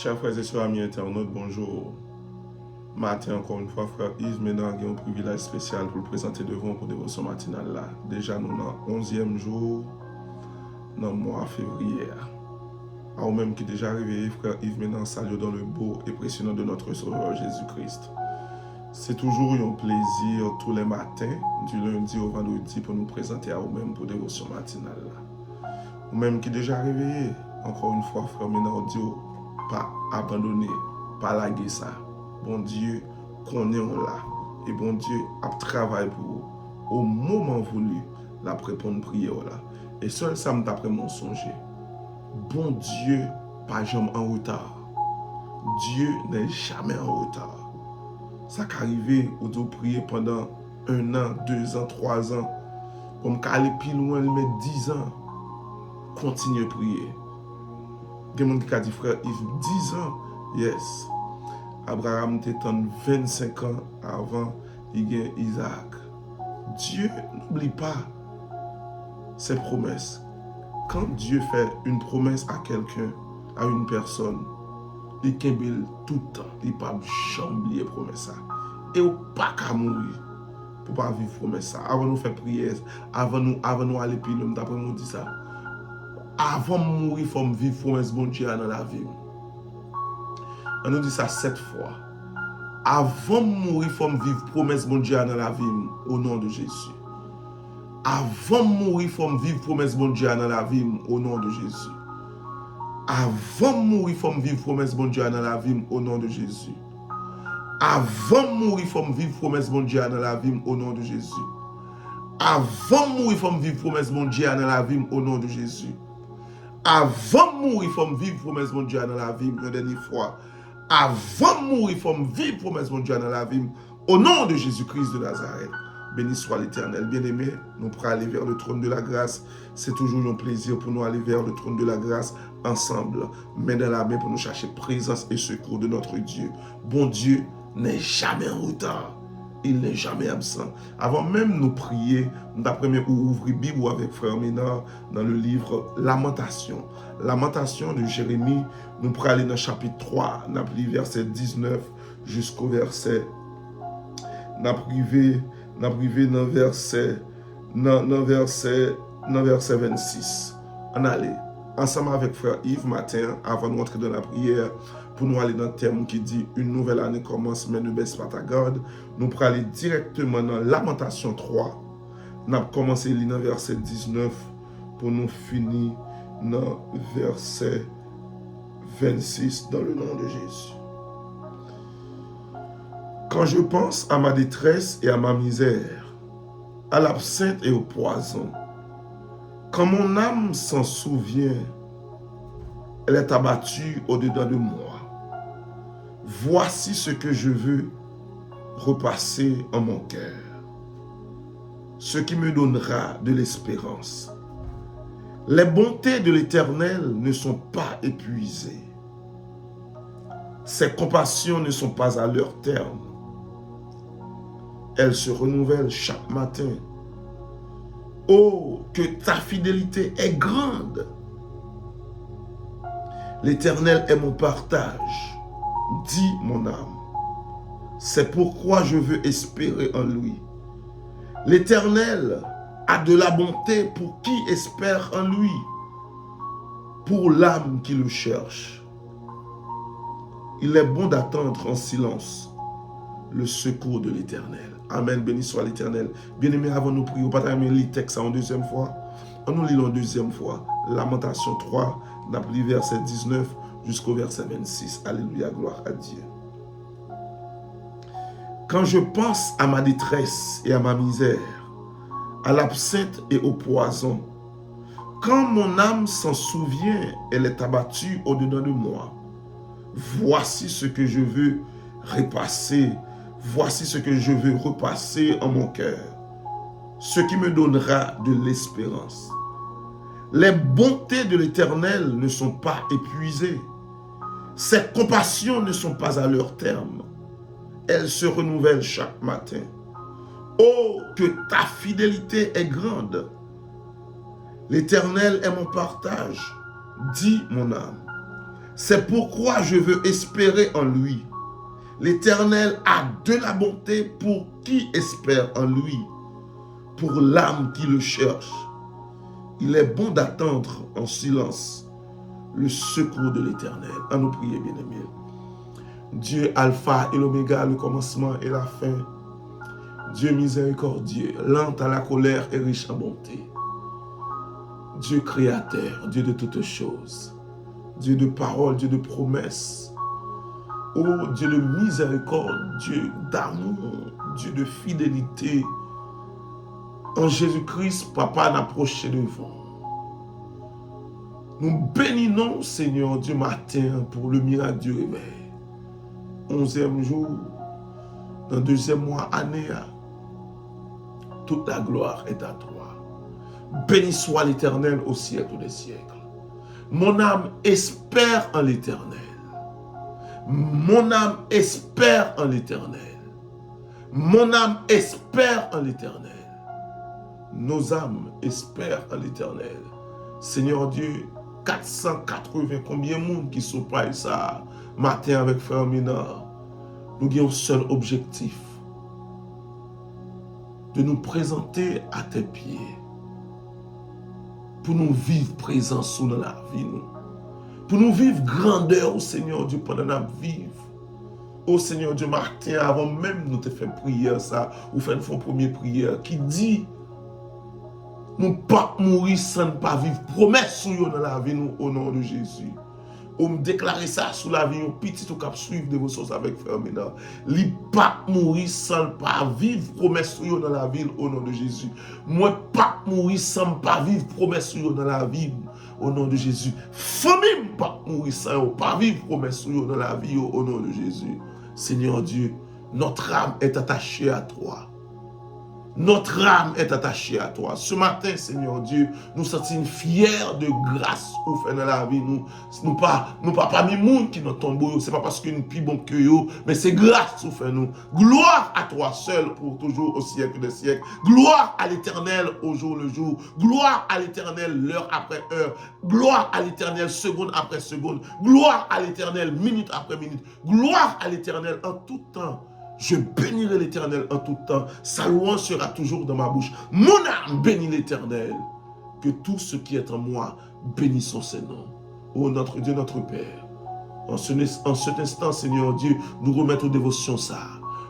Chers frères et sœurs, amis internautes, bonjour. Matin, encore une fois, frère Yves, maintenant, il y a un privilège spécial pour le présenter devant pour dévotion matinale là. Déjà, nous dans le 11e jour, dans le mois de février. À vous-même qui est déjà arrivé, frère Yves, maintenant, salut dans le beau et précieux nom de notre Sauveur Jésus-Christ. C'est toujours un plaisir tous les matins, du lundi au vendredi, pour nous présenter à vous-même pour dévotion matinale là. Vous-même qui est déjà réveillé, encore une fois, frère, maintenant, Dieu, pas abandonner, pas laguer ça. Bon Dieu, qu'on est là. Et bon Dieu, a travaillé pour vous. Au moment voulu, la répondre prière là. Et seul ça m'après mon songer. Bon Dieu, pas jamais en retard. Dieu n'est jamais en retard. Ça qu'arrivé, ou de prier pendant 1 an, 2 ans, 3 ans. Comme qu'à aller plus loin, il met 10 ans. Continuez à prier. Il y a des gens qui a dit, frère Yves, 10 ans, yes. Abraham était 25 ans avant il y a Isaac. Dieu n'oublie pas ses promesses. Quand Dieu fait une promesse à quelqu'un, à une personne, il kembel tout le temps. Il ne peut jamais oublier la promesse. Et il ne peut pas mourir pour ne pas vivre la promesse. Avant nous faire prière, avant nous aller plus loin, d'après nous dit ça. Avant de mourir, il faut vivre la promesse de Dieu dans la vie. On nous dit ça 7 fois. Avant de mourir, il faut vivre la promesse de Dieu dans la vie au nom de Jésus. Avant de mourir, il faut vivre la promesse de Dieu dans la vie au nom de Jésus. Avant de mourir, il faut vivre la promesse de Dieu dans la vie au nom de Jésus. Avant de mourir, il faut vivre la promesse de Dieu dans la vie au nom de Jésus. Avant de mourir, il faut vivre la promesse de Dieu dans la vie au nom de Jésus. Avant de mourir, il faut vivre la promesse de Dieu dans la vie une dernière fois. Avant de mourir, il faut vivre la promesse de Dieu dans la vie au nom de Jésus-Christ de Nazareth. Béni soit l'Éternel. Bien-aimés, nous pourrons aller vers le trône de la grâce. C'est toujours un plaisir pour nous aller vers le trône de la grâce ensemble, main dans la main pour nous chercher présence et secours de notre Dieu. Bon Dieu n'est jamais en retard. Il n'est jamais absent. Avant même nous prier, d'après nous ouvrir Bible avec Frère Ménard dans le livre Lamentation. Lamentation de Jérémie, nous pourrons aller dans le chapitre 3, nous avons lu verset 19 jusqu'au verset, nous avons privé dans verset 26. On allait ensemble avec Frère Yves matin, avant de rentrer dans la prière, pour nous aller dans le thème qui dit « Une nouvelle année commence, mais ne baisse pas ta garde ». Nous pourrons aller directement dans Lamentation 3. Nous avons commencé à lire dans verset 19 pour nous finir dans verset 26 dans le nom de Jésus. Quand je pense à ma détresse et à ma misère, à l'absinthe et au poison, quand mon âme s'en souvient, elle est abattue au-dedans de moi. Voici ce que je veux repasser en mon cœur, ce qui me donnera de l'espérance. Les bontés de l'Éternel ne sont pas épuisées. Ses compassions ne sont pas à leur terme. Elles se renouvellent chaque matin. Oh, que ta fidélité est grande. L'Éternel est mon partage, dit mon âme. C'est pourquoi je veux espérer en lui. L'Éternel a de la bonté pour qui espère en lui, pour l'âme qui le cherche. Il est bon d'attendre en silence le secours de l'Éternel. Amen, béni soit l'Éternel. Bien-aimés, avant nous prier, pas terminer le texte en deuxième fois. On nous lit en deuxième fois. Lamentation 3, d'après verset 19 jusqu'au verset 26. Alléluia, gloire à Dieu. Quand je pense à ma détresse et à ma misère, à l'absinthe et au poison, quand mon âme s'en souvient, elle est abattue au-dedans de moi. Voici ce que je veux repasser. Voici ce que je veux repasser en mon cœur, ce qui me donnera de l'espérance. Les bontés de l'Éternel ne sont pas épuisées. Ses compassions ne sont pas à leur terme. Elles se renouvellent chaque matin. Oh, que ta fidélité est grande. L'Éternel est mon partage, dit mon âme. C'est pourquoi je veux espérer en lui. L'Éternel a de la bonté pour qui espère en lui, pour l'âme qui le cherche. Il est bon d'attendre en silence le secours de l'Éternel. À nous prier, bien-aimés. Dieu Alpha et l'Oméga, le commencement et la fin. Dieu miséricordieux, lent à la colère et riche en bonté. Dieu créateur, Dieu de toutes choses. Dieu de parole, Dieu de promesses. Oh Dieu de miséricorde, Dieu d'amour, Dieu de fidélité. En Jésus-Christ, Papa, n'approche devant. Nous bénissons, Seigneur Dieu, matin pour le miracle du réveil. 11e jour, dans 2e mois, année, toute la gloire est à toi. Béni soit l'Éternel au siècle des siècles. Mon âme espère en l'Éternel. Mon âme espère en l'Éternel. Mon âme espère en l'Éternel. Nos âmes espèrent en l'Éternel. Seigneur Dieu, 480, combien de monde qui sont pas ça matin avec Frère Ménard, nous avons un seul objectif, de nous présenter à tes pieds, pour nous vivre présence dans la vie, pour nous vivre grandeur au Seigneur Dieu pendant la vie. Au Seigneur Dieu, matin, avant même nous te faire prière, ça, ou faire une première prière qui dit, nous ne pas mourir sans ne pas vivre. Promesse sur nous dans la vie, nous, au nom de Jésus. On me déclarer ça sous la vie, on petit ou cap suivre de vos choses avec Frère Ménard. Li pas mourir sans pas vivre. Promesse sur nous dans la vie, au nom de Jésus. Moi, pas mourir sans pas vivre. Promesse sur nous dans la vie, au nom de Jésus. Famille, pas mourir sans pas vivre. Promesse sur nous dans la vie, au nom de Jésus. Seigneur Dieu, notre âme est attachée à toi. Notre âme est attachée à toi. Ce matin, Seigneur Dieu, nous sommes fiers de grâce au fait dans la vie. Nous pas parmi monde qui nous tombent. Ce n'est pas parce que nous sommes plus bons que nous, mais c'est grâce au fait nous. Gloire à toi seul pour toujours au siècle des siècles. Gloire à l'Éternel au jour le jour. Gloire à l'Éternel l'heure après heure. Gloire à l'Éternel seconde après seconde. Gloire à l'Éternel minute après minute. Gloire à l'Éternel en tout temps. Je bénirai l'Éternel en tout temps. Sa louange sera toujours dans ma bouche. Mon âme bénit l'Éternel. Que tout ce qui est en moi bénisse son Seigneur. Ô notre Dieu, notre Père. En cet instant, Seigneur Dieu, nous remettons dévotion ça.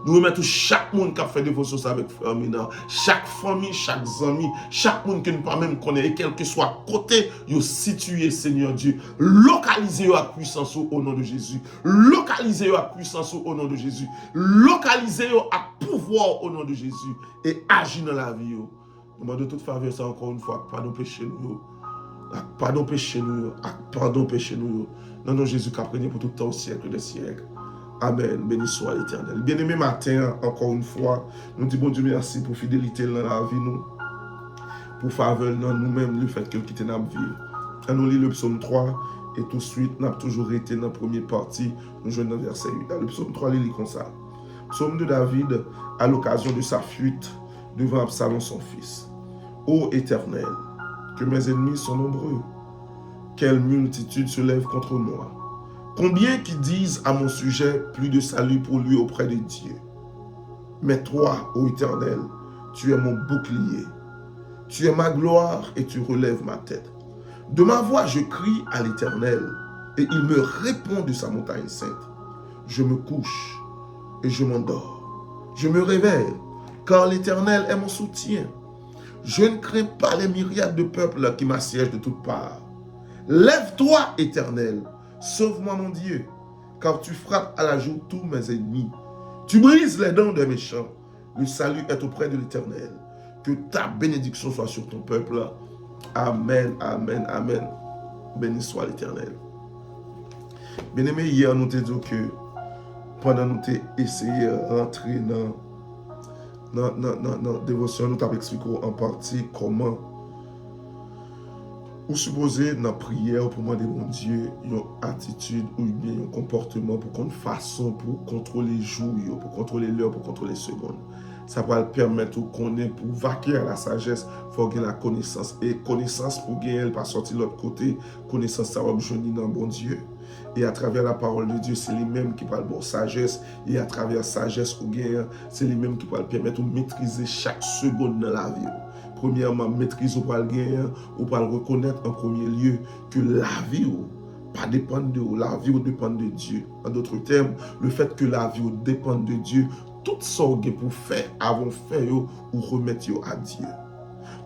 Nous remettons chaque monde qui a fait dévotion ça avec Frère Ménard. Chaque famille, chaque ami, chaque monde que nous pas même connaît, et quel que soit côté, vous situé, Seigneur Dieu. Localisez à puissance au nom de Jésus. Localisez à puissance au nom de Jésus. Localisez à pouvoir au nom de Jésus. Et agis dans la vie. Nous demandons de toute faveur ça encore une fois. Pardon péché nous. Pardon péché nous. Pardon péché nous. Non, non, Jésus qui a prégné pour tout le temps au siècle des siècles. Amen. Béni soit l'Éternel. Bien-aimé matin, encore une fois, nous disons bon Dieu merci pour fidélité dans la vie, nous. Pour faveur dans nous-mêmes, le fait que nous quittons notre vie. Nous lisons le psaume 3 et tout de suite, nous avons toujours été dans la première partie. Nous jouons dans le verset 8. Le psaume 3, il lit comme ça. Psaume de David, à l'occasion de sa fuite devant Absalom, son fils. Ô Éternel, que mes ennemis sont nombreux. Quelle multitude se lève contre moi. Combien qui disent à mon sujet plus de salut pour lui auprès de Dieu. Mais toi, ô Éternel, tu es mon bouclier. Tu es ma gloire et tu relèves ma tête. De ma voix, je crie à l'Éternel et il me répond de sa montagne sainte. Je me couche et je m'endors. Je me réveille car l'Éternel est mon soutien. Je ne crains pas les myriades de peuples qui m'assiègent de toutes parts. Lève-toi, Éternel. Sauve-moi, mon Dieu, car tu frappes à la joue tous mes ennemis. Tu brises les dents des méchants. Le salut est auprès de l'Éternel. Que ta bénédiction soit sur ton peuple. Amen, amen, amen. Béni soit l'Éternel. Bien-aimé, hier, nous t'ai dit que pendant nous t'ai essayé de rentrer dans la dévotion, nous t'avons expliqué en partie comment ou supposer dans la prière pour demander mon Dieu une attitude ou bien un comportement pour qu'on façon pour contrôler les jours, pour contrôler l'heure, pour contrôler les secondes. Ça va le permettre qu'on ait pour vaquer à la sagesse, il faut gagner la connaissance. Et connaissance pour gagner, elle pas sortir de l'autre côté. Connaissance, ça va me joindre dans bon Dieu. Et à travers la parole de Dieu, c'est lui-même qui parle de sagesse. Et à travers sagesse ou gain, c'est lui-même qui parle permettre de maîtriser chaque seconde dans la vie. Premièrement, maîtriser ou pas le gain, ou pas le reconnaître en premier lieu que la vie pas dépend de vous, la vie dépend de Dieu. En d'autres termes, le fait que la vie dépend de Dieu, toute sorte pour faire, avant faire ou remettre à Dieu.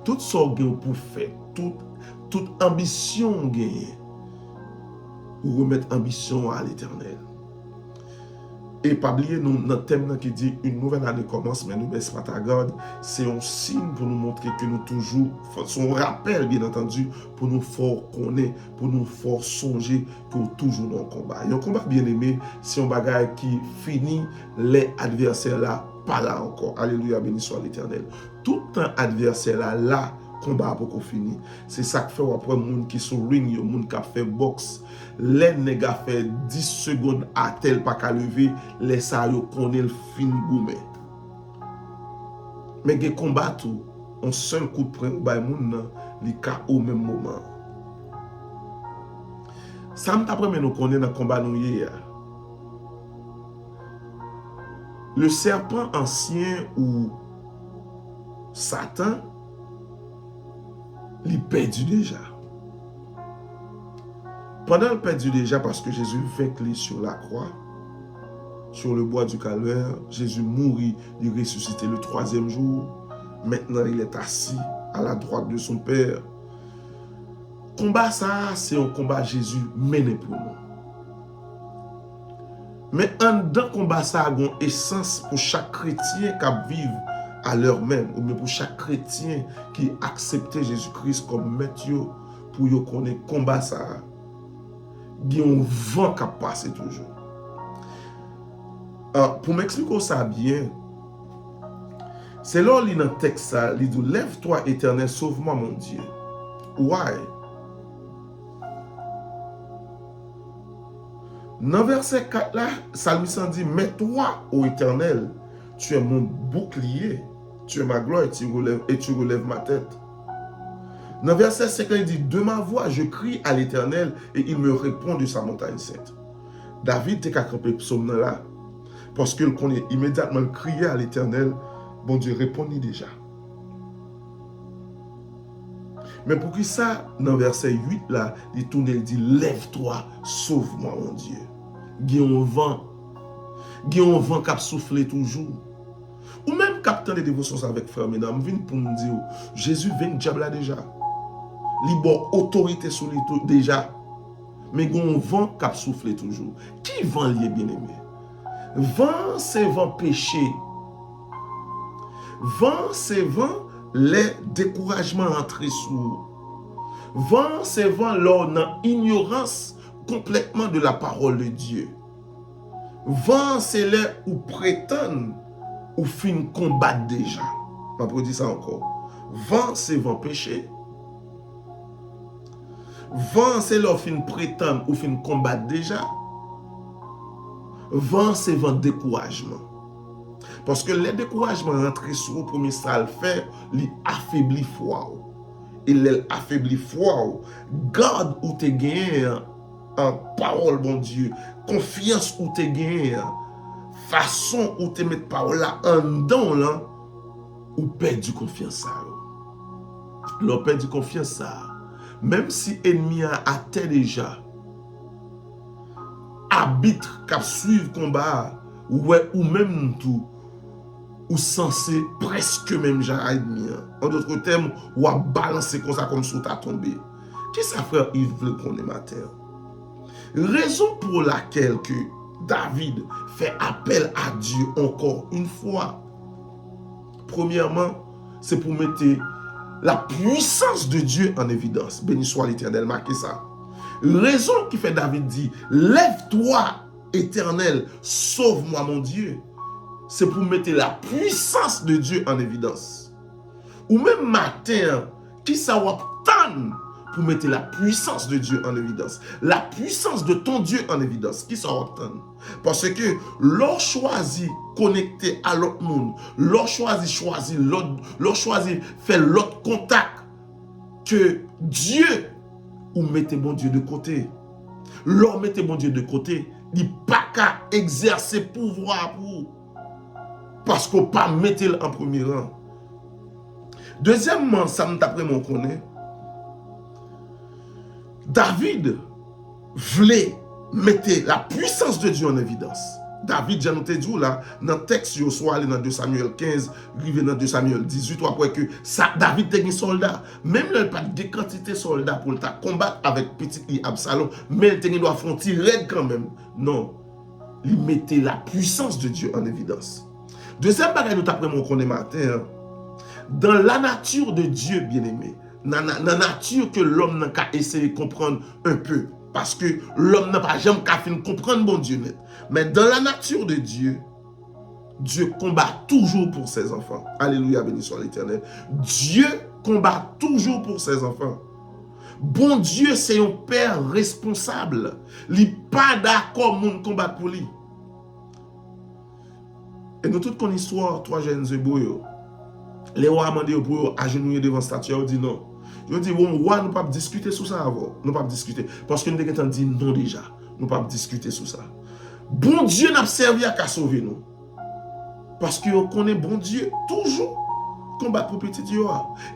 Toute sorte pour faire, toute ambition gagne, ou remettre ambition à l'Éternel. Et pas oublier notre thème qui dit une nouvelle année commence, mais nous baisse pas ta garde. C'est un signe pour nous montrer que nous toujours, son rappel bien entendu, pour nous fort connaître, pour nous fort songer que nous toujours dans le combat. Et un combat bien aimé, c'est un bagage qui finit les adversaires là, pas là encore. Alléluia, béni soit l'Éternel. Tout un adversaire là, combat pour qu'on finisse. C'est ça que fait après les gens qui sont ring, les gens qui fait boxe. Les nègres fait 10 secondes à tel pas qu'à lever, les ça yo connaît le fin goumé. Mais les combat tout, un seul coup de poing ou bay moun li ka au même moment. Ça m'après nous connaît dans combat nous hier. Le serpent ancien ou Satan li perdu déjà. Pendant le perdu déjà, parce que Jésus vaincu sur la croix, sur le bois du calvaire, Jésus mourit, il ressuscité le 3e jour. Maintenant, il est assis à la droite de son Père. Combat ça, c'est un combat Jésus mené pour nous. Mais dans combat ça, il y a une essence pour chaque chrétien qui vit à l'heure même, ou bien pour chaque chrétien qui accepte Jésus-Christ comme maître, pour y connaître combat ça. Il y a un vent qui passe toujours. Pour m'expliquer ça bien, c'est là où il y a un texte, il dit « Lève-toi, Éternel, sauve-moi, mon Dieu. » Why? Dans verset 4 là, Psalmiste dit « Mets-toi, ô Éternel, tu es mon bouclier, tu es ma gloire et tu relèves ma tête. » Dans verset 5, il dit, de ma voix, je crie à l'Éternel et il me répond de sa montagne sainte. David t'es qu'à camper psaume là, parce qu'il connaît immédiatement crier à l'Éternel, bon Dieu répondit déjà. Mais pour qui ça, dans verset 8 là, il tourne et il dit, lève-toi, sauve-moi mon Dieu. Il y a un vent qui a soufflé toujours. Ou même captant des dévotions avec frère, mesdames, viennent pour me dire, Jésus vient diable là déjà. Libre autorité sur lui déjà. Mais il y a un vent qui a soufflé toujours. Qui vent lié bien aimé? Vent, c'est vent péché. Vent, c'est vent les découragements entrés sous. Vent, c'est vent l'on a ignorance complètement de la parole de Dieu. Vent, c'est là où prétendent ou fin combattre déjà. Je vais dire ça encore. Vent, c'est vent péché. Vent, c'est là où fin prétendre ou fin combattre déjà. Vent, c'est vent découragement. Parce que les découragements rentrent sur le premier ça le fait, il affaiblit foi. Et l'affaiblit foi. Garde où tu gagné en parole, bon Dieu. Confiance où tu gagné. Façon où tu mets parole là en dedans là. Ou perdu confiance ça. L'on perdu confiance ça. Même si l'ennemi a atteint déjà. Arbitre qui suivre combat. Ou même tout. Ou censé presque même genre ennemi. En d'autres termes, ou à balancer comme ça comme si tu as tombé. Qu'est-ce que ça frère Yves veut qu'on est matin? Raison pour laquelle que David fait appel à Dieu encore une fois. Premièrement, c'est pour mettre la puissance de Dieu en évidence. Béni soit l'Éternel, marquez ça. Raison qui fait David dit, lève-toi, Éternel, sauve-moi mon Dieu. C'est pour mettre la puissance de Dieu en évidence. Ou même matin, qui ça va pour mettre la puissance de Dieu en évidence. La puissance de ton Dieu en évidence. Qui ça va parce que l'on choisit connecter à l'autre monde. L'on choisit l'autre choisit faire l'autre contact que Dieu ou mettez bon Dieu de côté. L'homme mettait bon Dieu de côté, il n'a pas qu'à exercer pouvoir pour. Parce qu'on pas mettre en premier rang. Deuxièmement, ça nous d'après mon connaît, David voulait mettre la puissance de Dieu en évidence. David, j'ai noté là, dans le texte, je suis allé dans 2 Samuel 15, arrivé dans 2 Samuel 18, après que ça, David était un soldat. Même là, il n'y a pas de quantité de soldats pour le combattre avec petit Absalom, mais il doit affronter raide quand même. Non, il mettait la puissance de Dieu en évidence. Deuxième bagage, nous t'apprenons mon connaît matin, dans la nature de Dieu, bien-aimé, dans la nature que l'homme n'a qu'à essayer de comprendre un peu, parce que l'homme n'a pas jamais qu'à faire comprendre bon Dieu net. Mais dans la nature de Dieu, Dieu combat toujours pour ses enfants. Alléluia, béni soit l'Éternel. Dieu combat toujours pour ses enfants. Bon Dieu, c'est un père responsable. Il n'est pas d'accord mon combat pour lui. Et nous, toute qu'on histoire, 3 jeunes ébouilles, les rois demandé pour agenouiller devant la statue, ils dit non. Ils dit, bon, roi, nous ne pouvons pas discuter sur ça avant. Nous ne pouvons pas discuter. Parce que nous avons dit non déjà. Nous ne pouvons pas discuter sur ça. Bon Dieu n'a servi à sauver nous. Parce qu'on connaît bon Dieu toujours combattre pour petit Dieu.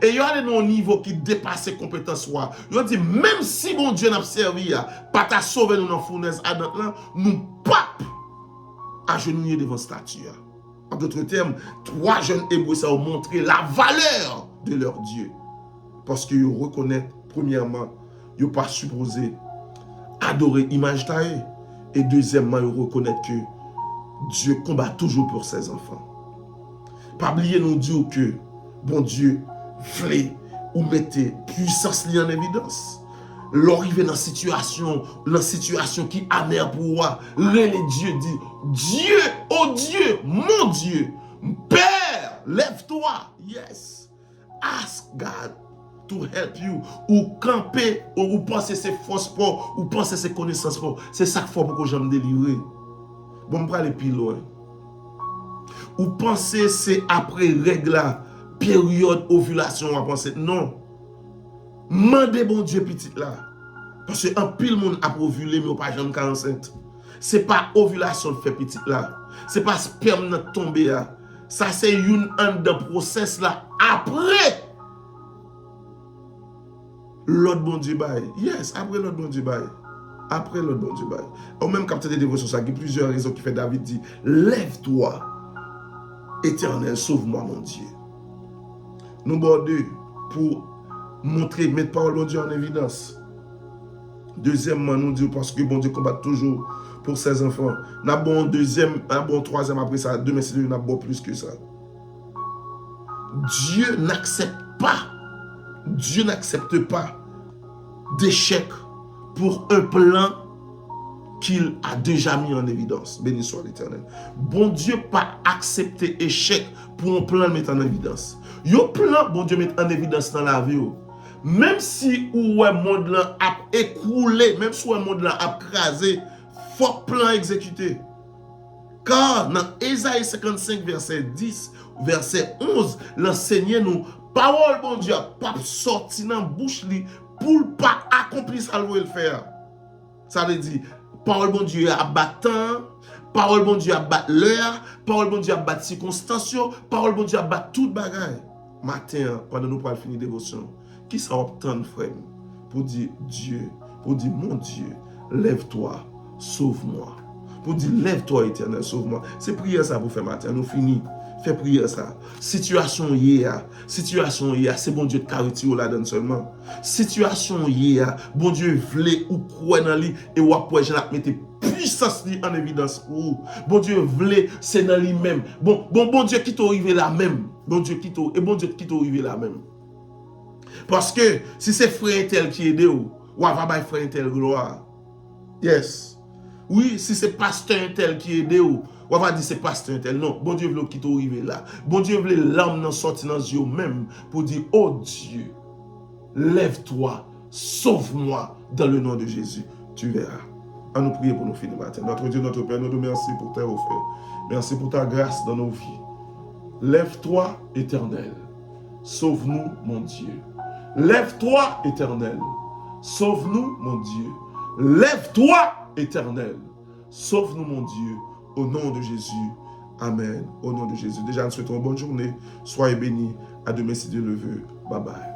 Et il y a un niveau qui dépasse ses compétences. Il dit, même si bon Dieu n'a servi à pas ta sauver nous dans la fournaise ardente là, nous pas agenouiller devant statue. En d'autres termes, 3 jeunes hébreux ça ont montré la valeur de leur Dieu. Parce qu'ils reconnaissent, premièrement, ils n'ont pas supposé adorer image taillée. Et deuxièmement, ils reconnaissent que Dieu combat toujours pour ses enfants. Pas oublier nous dire que, bon Dieu, voulait ou mettez puissance en évidence. L'arrivée dans la situation qui est amère pour moi, les Dieu dit, Dieu, oh Dieu, mon Dieu, Père, lève-toi. Yes. Ask God to help you. Ou camper, ou penser ses forces pour, ou penser ses connaissances pour. C'est ça qu'il faut pour que j'aime délivrer. Bon, je vais aller plus loin. Ou penser c'est après règle là, période ovulation, on va penser. Non. Mandez bon Dieu petit là. Parce que un pile monde a ovulé, mais pas jamais enceinte. C'est pas ovulation fait petit là. C'est pas sperme n'a tombé là. Ça c'est une de process là. Après l'autre bon Dieu bail. Yes, après l'autre bon Dieu bail. Après l'autre bon Dieu bail. Au même capteur de dévotion, ça, il y a plusieurs raisons qui fait David dit, lève-toi, Éternel, sauve-moi mon Dieu. Nous bordons pour montrer, mettre parole de Dieu en évidence. Deuxièmement, nous disons parce que bon Dieu combat toujours pour ses enfants. Nous avons un deuxième, un bon troisième après ça, demain c'est nous avons plus que ça. Dieu n'accepte pas d'échec pour un plan qu'il a déjà mis en évidence. Béni soit l'Éternel. Bon Dieu pas accepter échec pour un plan mettre en évidence. Yo plan, bon Dieu met en évidence dans la vie. Même si le monde là a écroulé, même si le monde là a crasé, faut plan exécuté. Car dans Ésaïe 55, verset 10, verset 11, l'enseignant nous, parole bon Dieu, pas sorti dans la bouche li, pour pas accomplir ça le faire. Ça veut dire, parole bon Dieu a battant, parole bon Dieu a battre l'heure, parole bon Dieu a battre circonstances, parole bon Dieu a battre toute bagaille. Matin, pendant nous pour finir dévotion, qui ça obtient, frère, pour dire Dieu, pour dire mon Dieu, lève-toi, sauve-moi. Pour dire lève-toi, Éternel, sauve-moi. C'est prière ça pour faire matin. Nous finissons. Fais prière ça. Situation hier, c'est bon Dieu de carité ou la donne seulement. Situation hier, bon Dieu voulait ou quoi dans lui et ou après je la mettre puissance en évidence pour bon Dieu voulait c'est dans lui-même. Bon Dieu qui t'arrive là même. Bon Dieu qui t'arrive là même. Parce que si c'est frère tel qui aide ou va ba frère tel gloire. Yes. Oui, si c'est pasteur tel qui aide ou on va dire c'est pasteur tel. Non, bon Dieu veut qui t'arrive là. Bon Dieu veut l'âme dans sortir dans yeux même pour dire oh Dieu, lève-toi, sauve-moi dans le nom de Jésus. Tu verras. À nous prier pour nous finir matin. Notre Dieu, notre Père, nous te remercions pour ta offre. Merci pour ta grâce dans nos vies. Lève-toi, Éternel. Sauve-nous, mon Dieu. Lève-toi, Éternel. Sauve-nous, mon Dieu. Lève-toi, Éternel. Sauve-nous, mon Dieu, au nom de Jésus. Amen. Au nom de Jésus. Déjà, nous souhaitons une bonne journée. Soyez bénis. À demain si Dieu le veut. Bye bye.